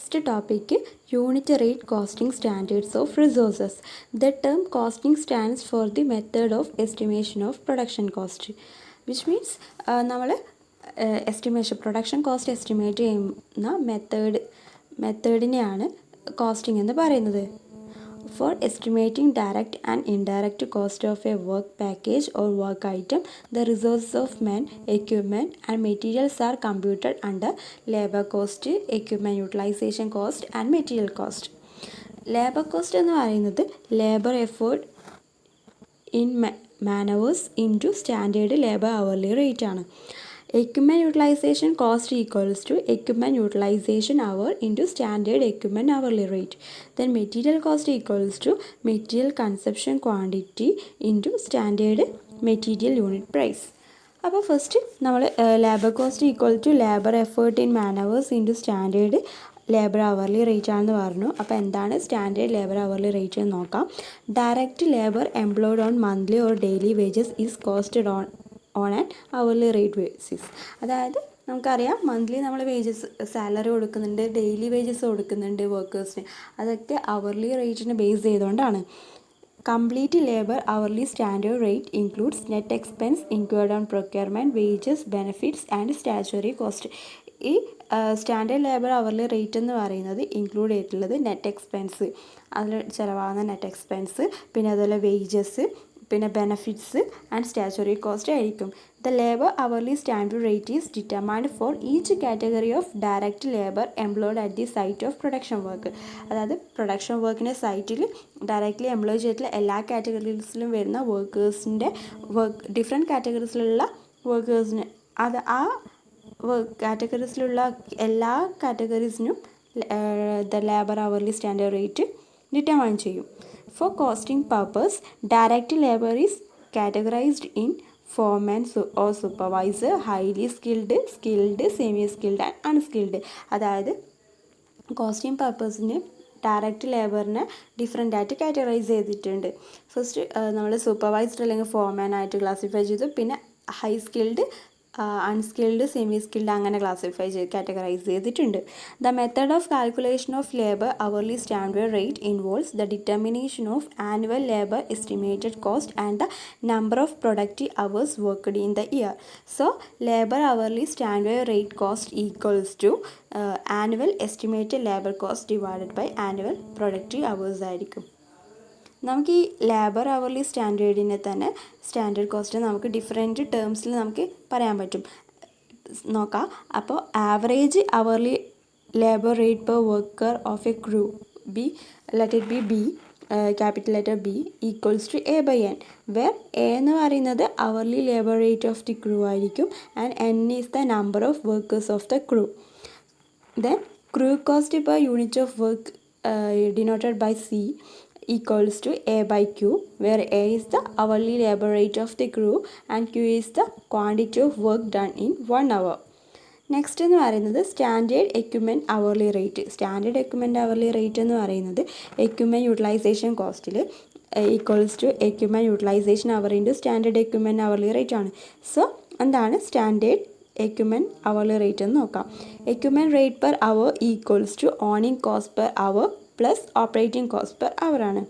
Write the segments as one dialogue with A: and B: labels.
A: Next topic, unit rate costing standards of resources. The term costing stands for the method of estimation of production cost, which means നമ്മൾ estimation production cost estimate ചെയ്യുന്ന മെത്തേഡിനെയാണ് costing എന്ന് പറയുന്നത്. For estimating direct and indirect cost of a work package or work item, the resources of men, equipment and materials are computed under labor cost, equipment utilization cost and material cost. Labor cost എന്ന് പറയുന്നത് labor effort in man hours into standard labor hourly rate ആണ്. Equipment utilization cost equals to equipment utilization hour into standard equipment hourly rate. Then material cost equals to material consumption quantity into standard material unit price. അപ്പോൾ first നമ്മൾ labour cost equal to labour effort in man hours into standard labour hourly rate ആണെന്ന് പറഞ്ഞു. അപ്പോൾ എന്താണ് standard labour hourly rate എന്ന് നോക്കാം. Direct labour employed on monthly or daily wages is costed on an hourly rate basis. അതായത് നമുക്കറിയാം monthly നമ്മൾ wages salary കൊടുക്കുന്നുണ്ട്, ഡെയിലി വേജസ് കൊടുക്കുന്നുണ്ട് വർക്കേഴ്സിന്. അതൊക്കെ അവർലി റേറ്റിന് ബേസ് ചെയ്തുകൊണ്ടാണ്. Complete labour hourly standard rate includes net expense include on procurement, wages, benefits and statutory cost. ഈ സ്റ്റാൻഡേർഡ് ലേബർ അവർലി റേറ്റ് എന്ന് പറയുന്നത് ഇൻക്ലൂഡ് ചെയ്തിട്ടുള്ളത് നെറ്റ് എക്സ്പെൻസ്, അതിൽ ചിലവാകുന്ന നെറ്റ് എക്സ്പെൻസ്, പിന്നെ അതുപോലെ വേജസ്, പിന്നെ ബെനഫിറ്റ്സ് ആൻഡ് സ്റ്റാച്വറി കോസ്റ്റ് ആയിരിക്കും. The labour hourly standard rate is determined for each category of direct labour employed at the site of production work. അതായത് production വർക്കിൻ്റെ സൈറ്റിൽ directly employ ചെയ്തിട്ടുള്ള എല്ലാ കാറ്റഗറീസിലും വരുന്ന വർക്കേഴ്സിൻ്റെ ഡിഫറെൻറ്റ് കാറ്റഗറീസിലുള്ള വർക്കേഴ്സിന് ആ കാറ്റഗറീസിലുള്ള എല്ലാ കാറ്റഗറീസിനും the labour hourly standard rate determine ചെയ്യും. For costing purpose, direct labor is categorized in foreman or supervisor, highly skilled, skilled, semi-skilled and unskilled. അതായത് കോസ്റ്റിംഗ് പർപ്പസിന് ഡയറക്റ്റ് ലേബറിനെ ഡിഫറെൻ്റ് ആയിട്ട് കാറ്റഗറൈസ് ചെയ്തിട്ടുണ്ട്. ഫസ്റ്റ് നമ്മൾ സൂപ്പർവൈസർ അല്ലെങ്കിൽ ഫോർമാൻ ആയിട്ട് ക്ലാസിഫൈ ചെയ്തു. പിന്നെ high skilled, unskilled, semi skilled അങ്ങനെ കാറ്റഗറൈസ് ചെയ്തിട്ടുണ്ട്. The method of calculation of labour hourly standard rate involves the determination of annual labour estimated cost and the number of productive hours worked in the year. So labour hourly standard rate cost equals to annual estimated labour cost divided by annual productive hours ആയിരിക്കും. നമുക്ക് ഈ labour hourly സ്റ്റാൻഡേർഡിനെ തന്നെ standard cost നമുക്ക് different ടേംസിൽ നമുക്ക് പറയാൻ പറ്റും. നോക്കാം. അപ്പോൾ average hourly labour rate per worker of a crew B, let it be capital letter B equals to A by N, where A എന്ന് പറയുന്നത് hourly labour rate of the crew ആയിരിക്കും and N is the number of workers of the crew. Then crew cost per unit of work denoted by C equals to A by Q, where A is the hourly labor rate of the crew and Q is the quantity of work done in 1 hour. Next എന്ന് പറയുന്നത് standard equipment hourly rate. Standard equipment hourly rate എന്ന് പറയുന്നത് equipment utilization കോസ്റ്റിൽ equals to equipment utilization hour into standard equipment hourly rate ആണ്. So എന്താണ് standard equipment hourly rate എന്ന് നോക്കാം. Equipment rate per hour equals to owning cost per hour plus operating cost per hour ആണ്.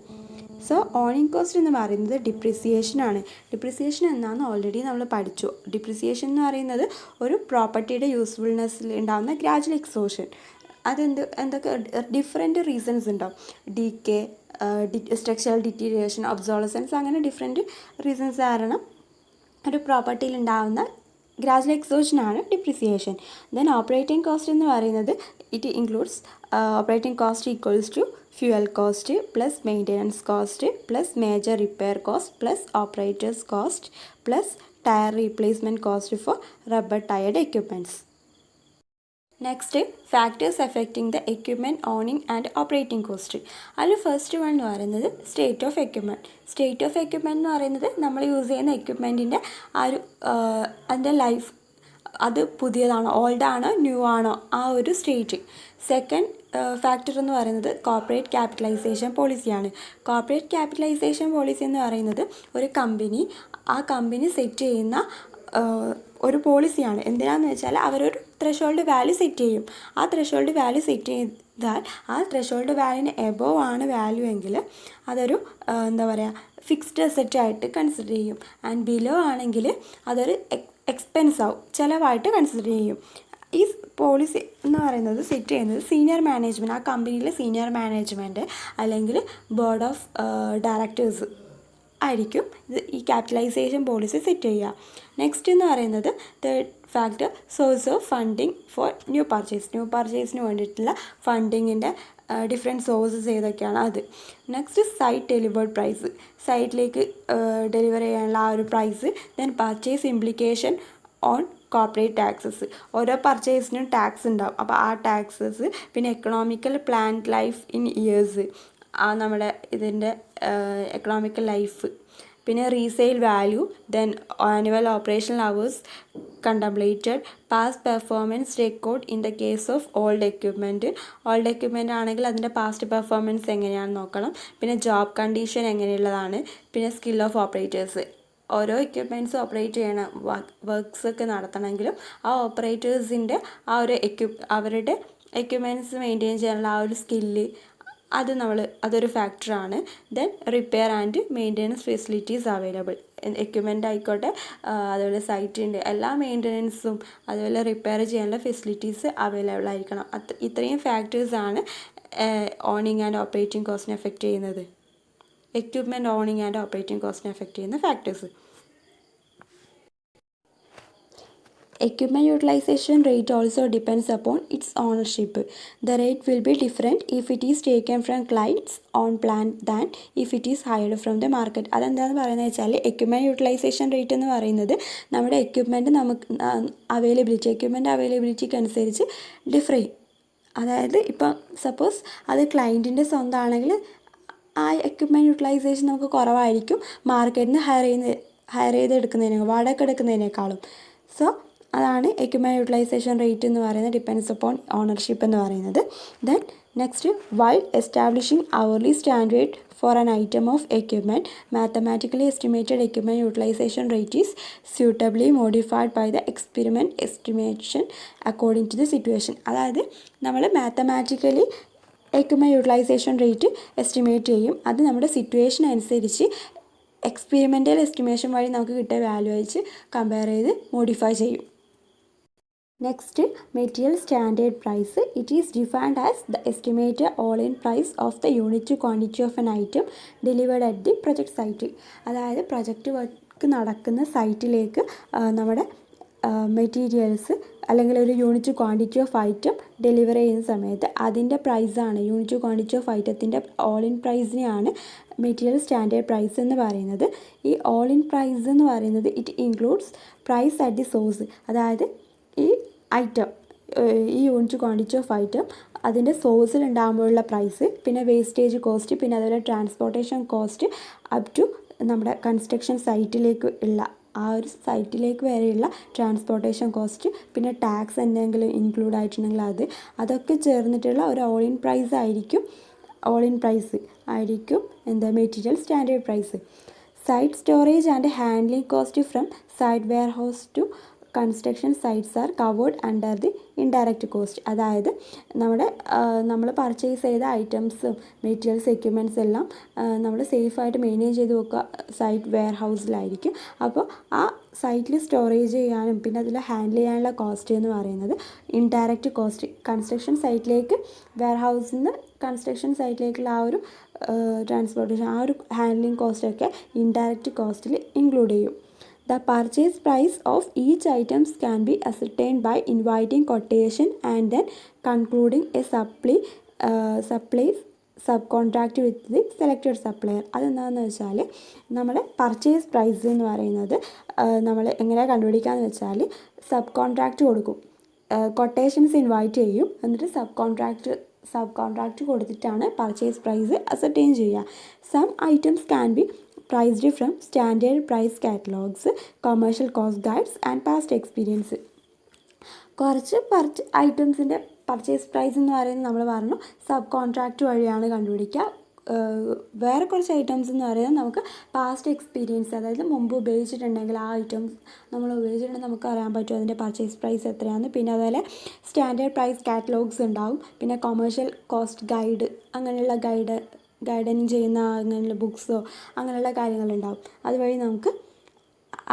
A: So owning cost എന്ന് പറയുന്നത് depreciation ആണ്. Depreciation എന്താണെന്ന് already നമ്മൾ പഠിച്ചു. ഡിപ്രിസിയേഷൻ എന്ന് പറയുന്നത് ഒരു പ്രോപ്പർട്ടിയുടെ യൂസ്ഫുൾനെസ്സിൽ ഉണ്ടാകുന്ന ഗ്രാജുവൽ എക്സോഷൻ. എന്തൊക്കെ ഡിഫറെൻറ്റ് റീസൺസ് ഉണ്ടാവും. ഡീകെ, സ്ട്രക്ചറൽ ഡിറ്റീരിയേഷൻ, ഒബ്സോളസൻസ്, അങ്ങനെ ഡിഫറെൻറ്റ് റീസൺസ് കാരണം ഒരു പ്രോപ്പർട്ടിയിൽ ഉണ്ടാകുന്ന ഗ്രാജുവൽ എക്സോഷനാണ് ഡിപ്രിസിയേഷൻ. ദെൻ ഓപ്പറേറ്റിംഗ് കോസ്റ്റ് എന്ന് പറയുന്നത് it includes operating cost equals to fuel cost plus maintenance cost plus major repair cost plus operators cost plus tyre replacement cost for rubber tyred equipments. Next factors affecting the equipment owning and operating cost. അതിൽ first one എന്ന് പറയുന്നത് state of equipment. State of equipment എന്ന് പറയുന്നത് നമ്മൾ use ചെയ്യുന്ന എക്യുപ്മെൻറ്റിൻ്റെ അതിൻ്റെ life, അത് പുതിയതാണോ old ആണോ ന്യൂ ആണോ ആ ഒരു സ്റ്റേറ്റ്. സെക്കൻഡ് ഫാക്ടർ എന്ന് പറയുന്നത് കോർപ്പറേറ്റ് ക്യാപിറ്റലൈസേഷൻ പോളിസിയാണ്. കോർപ്പറേറ്റ് ക്യാപിറ്റലൈസേഷൻ പോളിസി എന്ന് പറയുന്നത് ഒരു കമ്പനി സെറ്റ് ചെയ്യുന്ന ഒരു പോളിസിയാണ്. എന്തിനാണെന്ന് വെച്ചാൽ അവരൊരു ത്രെഷോൾഡ് വാല്യൂ സെറ്റ് ചെയ്യും. ആ ത്രെഷോൾഡ് വാല്യൂ സെറ്റ് ചെയ്താൽ ആ ത്രെഷോൾഡ് വാല്യൂന് എബോവ് ആണ് വാല്യൂ എങ്കിൽ അതൊരു എന്താ പറയുക ഫിക്സ്ഡ് അസറ്റ് ആയിട്ട് കൺസിഡർ ചെയ്യും. ആൻഡ് ബിലോ ആണെങ്കിൽ അതൊരു എക്സ്പെൻസ് ആവും, ചിലവായിട്ട് കൺസിഡർ ചെയ്യും. ഈ പോളിസി എന്ന് പറയുന്നത് സെറ്റ് ചെയ്യുന്നത് സീനിയർ മാനേജ്മെൻറ്റ്, ആ കമ്പനിയിലെ സീനിയർ മാനേജ്മെൻറ്റ് അല്ലെങ്കിൽ ബോർഡ് ഓഫ് ഡയറക്ടേഴ്സ് ആയിരിക്കും ഈ ക്യാപിറ്റലൈസേഷൻ പോളിസി സെറ്റ് ചെയ്യുക. നെക്സ്റ്റ് എന്ന് പറയുന്നത് third factor source of funding for new പർച്ചേസിന് വേണ്ടിയിട്ടുള്ള ഫണ്ടിങ്ങിൻ്റെ ഡിഫറെൻറ്റ് സോഴ്സസ് ഏതൊക്കെയാണ് അത്. നെക്സ്റ്റ് സൈറ്റ് ഡെലിവേർഡ് പ്രൈസ്, സൈറ്റിലേക്ക് ഡെലിവർ ചെയ്യാനുള്ള ആ ഒരു price. Then purchase implication on corporate taxes, ഓരോ പർച്ചേസിനും ടാക്സ് ഉണ്ടാവും, അപ്പോൾ ആ ടാക്സസ്. പിന്നെ economical planned life in years, ആ നമ്മുടെ ഇതിൻ്റെ എക്കണോമിക്കൽ ലൈഫ്. പിന്നെ resale value. Then annual operational hours contemplated. Past performance record in the case of old equipment ആണെങ്കിൽ അതിൻ്റെ പാസ്റ്റ് പെർഫോമൻസ് എങ്ങനെയാണെന്ന് നോക്കണം. പിന്നെ ജോബ് കണ്ടീഷൻ എങ്ങനെയുള്ളതാണ്. പിന്നെ സ്കിൽ ഓഫ് ഓപ്പറേറ്റേഴ്സ്, ഓരോ എക്യുപ്മെൻറ്റ്സ് ഓപ്പറേറ്റ് ചെയ്യണ വർക്ക്സ് ഒക്കെ നടത്തണമെങ്കിലും ആ ഓപ്പറേറ്റേഴ്സിൻ്റെ ആ ഒരു അവരുടെ എക്യുപ്മെൻറ്റ്സ് മെയിൻറ്റെയിൻ ചെയ്യാനുള്ള ആ ഒരു സ്കില്ല് അതൊരു ഫാക്ടറാണ്. Then repair and maintenance facilities available, equipment ആയിക്കോട്ടെ അതുപോലെ സൈറ്റിൻ്റെ എല്ലാ മെയിൻ്റെനൻസും അതുപോലെ റിപ്പയർ ചെയ്യാനുള്ള ഫെസിലിറ്റീസ് അവൈലബിൾ ആയിരിക്കണം. ഇത്രയും ഫാക്ടേഴ്സാണ് ഓണിങ് ആൻഡ് ഓപ്പറേറ്റിംഗ് കോസ്റ്റിനെ എഫക്റ്റ് ചെയ്യുന്നത്. എക്യുപ്മെൻറ്റ് ഓണിങ് ആൻഡ് ഓപ്പറേറ്റിംഗ് കോസ്റ്റിനെ എഫക്റ്റ് ചെയ്യുന്ന factors. Equipment utilization rate also depends upon its ownership. The rate will be different if it is taken from clients on plan than if it is hired from the market. അതെന്താണെന്ന് പറയുന്നത് വെച്ചാൽ equipment utilisation rate എന്ന് പറയുന്നത് നമ്മുടെ equipment അവൈലബിലിറ്റിക്ക് അനുസരിച്ച് differ ചെയ്യും. അതായത് ഇപ്പം സപ്പോസ് അത് ക്ലയൻറ്റിൻ്റെ സ്വന്തമാണെങ്കിൽ ആ എക്യുപ്മെൻറ്റ് യൂട്ടിലൈസേഷൻ നമുക്ക് കുറവായിരിക്കും മാർക്കറ്റിൽ നിന്ന് ഹയർ ചെയ്തെടുക്കുന്നതിനേക്കാളും വാടക എടുക്കുന്നതിനേക്കാളും. സോ അതാണ് എക്യുപ്മെൻറ്റ് യൂട്ടിലൈസേഷൻ റേറ്റ് എന്ന് പറയുന്നത്, ഡിപ്പെൻഡ്സ് അപ്പോൺ ഓണർഷിപ്പ് എന്ന് പറയുന്നത്. Then next, while establishing hourly standard for an item of equipment, mathematically estimated equipment utilisation rate is suitably modified by the experiment estimation according to the situation. അതായത് നമ്മൾ mathematically equipment utilisation rate estimate ചെയ്യും. അത് നമ്മുടെ situation അനുസരിച്ച് experimental estimation വഴി നമുക്ക് കിട്ടിയ value വെച്ച് കമ്പയർ ചെയ്ത് മോഡിഫൈ ചെയ്യും. Next, material standard price. It is defined as the estimated all-in price of the unit quantity of an item delivered at the project site. അതായത് പ്രൊജക്റ്റ് വർക്ക് നടക്കുന്ന സൈറ്റിലേക്ക് നമ്മുടെ മെറ്റീരിയൽസ് അല്ലെങ്കിൽ ഒരു unit quantity of item deliver ചെയ്യുന്ന സമയത്ത് അതിൻ്റെ പ്രൈസാണ്, യൂണിറ്റ് ക്വാണ്ടിറ്റി ഓഫ് ഐറ്റത്തിൻ്റെ ഓൾ ഇൻ പ്രൈസിനെയാണ് മെറ്റീരിയൽ സ്റ്റാൻഡേർഡ് പ്രൈസ് എന്ന് പറയുന്നത്. ഈ ഓൾ ഇൻ പ്രൈസ് എന്ന് പറയുന്നത് it includes price at the source. അതായത് ഈ ഐറ്റം, ഈ യൂണിറ്റ് ക്വാണ്ടിറ്റി ഓഫ് ഐറ്റം അതിൻ്റെ സോഴ്സിൽ ഉണ്ടാകുമ്പോഴുള്ള പ്രൈസ്, പിന്നെ വേസ്റ്റേജ് കോസ്റ്റ്, പിന്നെ അതുപോലെ ട്രാൻസ്പോർട്ടേഷൻ കോസ്റ്റ് അപ് ടു നമ്മുടെ കൺസ്ട്രക്ഷൻ സൈറ്റിലേക്ക് ഉള്ള ആ ഒരു സൈറ്റിലേക്ക് വരെയുള്ള ട്രാൻസ്പോർട്ടേഷൻ കോസ്റ്റ്, പിന്നെ ടാക്സ് എന്തെങ്കിലും ഇൻക്ലൂഡ് ആയിട്ടുണ്ടെങ്കിൽ അതൊക്കെ ചേർന്നിട്ടുള്ള ഒരു ഓൾ ഇൻ പ്രൈസ് ആയിരിക്കും എന്താ material standard price. Site storage and handling cost from site warehouse to construction sites are covered under the indirect cost. അതായത് നമ്മൾ പർച്ചേസ് ചെയ്ത ഐറ്റംസും മെറ്റീരിയൽസ് എക്യുപ്മെൻറ്റ്സ് എല്ലാം നമ്മൾ സേഫായിട്ട് മെയിൻറ്റെയിൻ ചെയ്ത് വെക്കുക സൈറ്റ് വെയർ ഹൗസിലായിരിക്കും. അപ്പോൾ ആ സൈറ്റിൽ സ്റ്റോറേജ് ചെയ്യാനും പിന്നെ അതിൽ ഹാൻഡിൽ ചെയ്യാനുള്ള കോസ്റ്റ് എന്ന് പറയുന്നത് ഇൻഡയറക്റ്റ് കോസ്റ്റ്. കൺസ്ട്രക്ഷൻ സൈറ്റിലേക്ക് വെയർ ഹൗസിൽ നിന്ന് കൺസ്ട്രക്ഷൻ സൈറ്റിലേക്കുള്ള ആ ഒരു ട്രാൻസ്പോർട്ടേഷൻ, ആ ഒരു ഹാൻഡ്ലിംഗ് കോസ്റ്റൊക്കെ ഇൻഡയറക്റ്റ് കോസ്റ്റിൽ ഇൻക്ലൂഡ് ചെയ്യും. The purchase price of each items can be ascertained by inviting quotation and then concluding a supply subcontract with the selected supplier. അതെന്താണെന്ന് വെച്ചാൽ നമ്മുടെ പർച്ചേസ് പ്രൈസ് എന്ന് പറയുന്നത് നമ്മൾ എങ്ങനെയാണ് കണ്ടുപിടിക്കാമെന്ന് വെച്ചാൽ സബ് കോൺട്രാക്റ്റ് കൊടുക്കും, കൊട്ടേഷൻസ് ഇൻവൈറ്റ് ചെയ്യും, എന്നിട്ട് സബ് കോൺട്രാക്റ്റ് കൊടുത്തിട്ടാണ് പർച്ചേസ് പ്രൈസ് അസർടെയിൻ ചെയ്യുക. Some items can be priced from standard price catalogs, commercial cost guides and past experience. കുറച്ച് ഐറ്റംസിൻ്റെ പർച്ചേസ് പ്രൈസ് എന്ന് പറയുന്നത് നമ്മൾ പറഞ്ഞു സബ് കോൺട്രാക്റ്റ് വഴിയാണ് കണ്ടുപിടിക്കുക. വേറെ കുറച്ച് ഐറ്റംസ് എന്ന് പറയുന്നത് നമുക്ക് പാസ്റ്റ് എക്സ്പീരിയൻസ്, അതായത് മുമ്പ് ഉപയോഗിച്ചിട്ടുണ്ടെങ്കിൽ ആ ഐറ്റംസ് നമ്മൾ ഉപയോഗിച്ചിട്ടുണ്ടെങ്കിൽ നമുക്ക് അറിയാൻ പറ്റും അതിൻ്റെ പർച്ചേസ് പ്രൈസ് എത്രയാണ്. പിന്നെ അതുപോലെ സ്റ്റാൻഡേർഡ് പ്രൈസ് കാറ്റലോഗ്സ് ഉണ്ടാവും. പിന്നെ കൊമേഴ്ഷ്യൽ കോസ്റ്റ് ഗൈഡ്, അങ്ങനെയുള്ള ഗൈഡനിങ് ചെയ്യുന്ന അങ്ങനെയുള്ള ബുക്സോ അങ്ങനെയുള്ള കാര്യങ്ങളുണ്ടാവും. അതുവഴി നമുക്ക്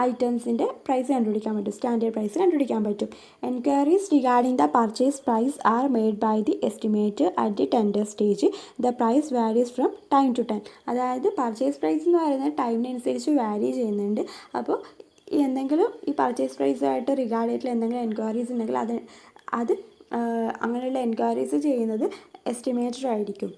A: ഐറ്റംസിൻ്റെ പ്രൈസ് കണ്ടുപിടിക്കാൻ പറ്റും, സ്റ്റാൻഡേർഡ് പ്രൈസ് കണ്ടുപിടിക്കാൻ പറ്റും. Enquiries regarding the purchase price are made by the estimator at the tender stage. The price varies from time to time. അതായത് പർച്ചേസ് പ്രൈസ് എന്ന് പറയുന്നത് ടൈമിനനുസരിച്ച് വാരി ചെയ്യുന്നുണ്ട്. അപ്പോൾ എന്തെങ്കിലും ഈ പർച്ചേസ് പ്രൈസുമായിട്ട് റിഗാർഡ് ചെയ്തിട്ടുള്ള എന്തെങ്കിലും എൻക്വയറീസ് ഉണ്ടെങ്കിൽ അത് അങ്ങനെയുള്ള എൻക്വയറീസ് ചെയ്യുന്നത് എസ്റ്റിമേറ്റർ ആയിരിക്കും.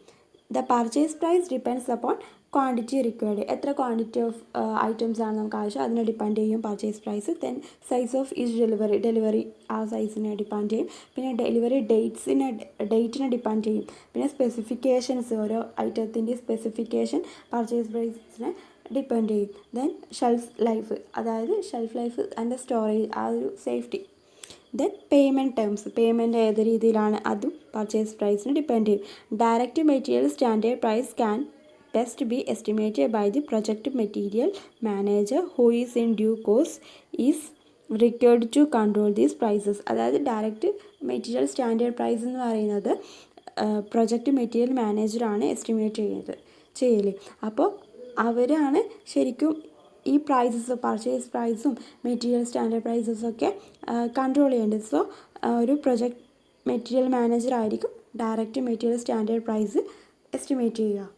A: The purchase price depends upon quantity required. എത്ര ക്വാണ്ടിറ്റി ഓഫ് ഐറ്റംസ് ആണ് നമുക്ക് ആവശ്യം, അതിനെ ഡിപ്പെൻഡ് ചെയ്യും purchase price. Then size of each delivery ആ സൈസിനെ ഡിപ്പെൻഡ് ചെയ്യും. പിന്നെ ഡെലിവറി ഡേറ്റിനെ ഡിപ്പെൻഡ് ചെയ്യും. പിന്നെ സ്പെസിഫിക്കേഷൻസ്, ഓരോ ഐറ്റത്തിൻ്റെ സ്പെസിഫിക്കേഷൻ പർച്ചേസ് പ്രൈസിനെ ഡിപ്പെൻഡ് ചെയ്യും. ദെൻ ഷെൽഫ് ലൈഫ്, അതായത് ഷെൽഫ് ലൈഫ് ആൻഡ് സ്റ്റോറേജ്, ആ ഒരു safety. Then payment terms, payment ഏത് രീതിയിലാണ് അതും പർച്ചേസ് പ്രൈസിന് ഡിപ്പെൻഡ് ചെയ്യും. Direct material standard price can best be estimated by the project material manager who is in due course is required to control these prices. അതായത് direct material standard price എന്ന് പറയുന്നത് project material മാനേജറാണ് estimate ചെയ്യൽ. അപ്പോൾ അവരാണ് ശരിക്കും ഈ prices, purchase പ്രൈസും മെറ്റീരിയൽ സ്റ്റാൻഡേർഡ് പ്രൈസസൊക്കെ കൺട്രോൾ ചെയ്യേണ്ടത്. സോ ഒരു പ്രൊജക്റ്റ് മെറ്റീരിയൽ മാനേജർ ആയിരിക്കും direct material standard price estimate ചെയ്യുക.